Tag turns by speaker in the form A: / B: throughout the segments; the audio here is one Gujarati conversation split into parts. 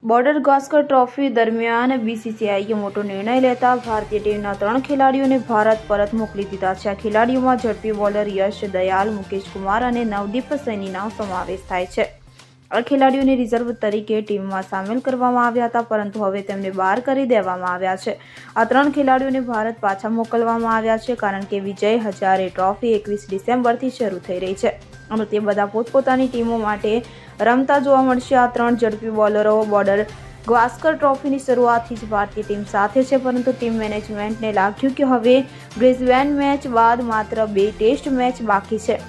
A: બોર્ડર ગાવસ્કર ટ્રોફી દરમિયાન બીસીસીઆઈએ મોટો નિર્ણય લેતા ભારતીય ટીમના 3 ખેલાડીઓને ભારત પરત મોકલી દીધા છે. આ ખેલાડીઓમાં ઝડપી બોલર યશ દયાલ, મુકેશ કુમાર અને નવદીપ સૈનીનો સમાવેશ થાય છે. આ ખેલાડીઓને રિઝર્વ તરીકે ટીમમાં સામેલ કરવામાં આવ્યા હતા, પરંતુ હવે તેમને બહાર કરી દેવામાં આવ્યા છે. આ 3 ખેલાડીઓને ભારત પાછા મોકલવામાં આવ્યા છે, કારણ કે વિજય હજારે ટ્રોફી 21 ડિસેમ્બરથી શરૂ થઈ રહી છે અને તે બધા પોતપોતાની ટીમો માટે રમતા જોવા મળશે. આ 3 ઝડપી બોલરો બોર્ડર ગાવસ્કર ટ્રોફીની શરૂઆતથી જ ભારતીય ટીમ સાથે છે, પરંતુ ટીમ મેનેજમેન્ટને લાગ્યું કે હવે બ્રિસ્બેન મેચ બાદ માત્ર 2 ટેસ્ટ મેચ બાકી છે,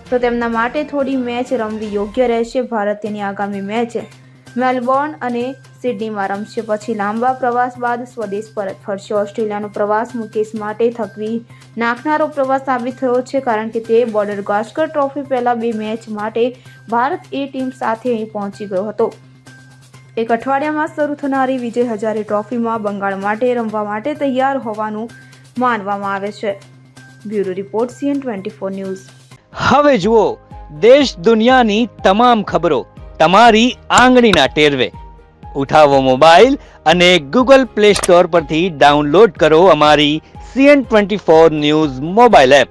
A: તો તેમના માટે થોડી મેચ રમવી યોગ્ય રહેશે. ભારત તેની આગામી મેચ મેલબોર્ન અને સિડનીમાં રમશે. પછી લાંબા પ્રવાસ બાદ સ્વદેશ પરત ફરશે. ઓસ્ટ્રેલિયાનો પ્રવાસ મુકેશ માટે થકવી નાખનારો પ્રવાસ સાબિત થયો છે, કારણ કે તે બોર્ડર ગાવસ્કર ટ્રોફી પહેલા 2 મેચ માટે ભારત એ ટીમ સાથે અહીં પહોંચી ગયો હતો. એક અઠવાડિયામાં શરૂ થનારી વિજય હજારે ટ્રોફીમાં બંગાળ માટે રમવા માટે તૈયાર હોવાનું માનવામાં આવે છે. Bureau report CN24 news.
B: હવે જુઓ દેશ દુનિયાની તમામ ખબરો તમારી આંગળીના ટેરવે. ઉઠાવો મોબાઈલ અને Google Play Store પરથી ડાઉનલોડ કરો અમારી CN24 ન્યૂઝ મોબાઈલ એપ.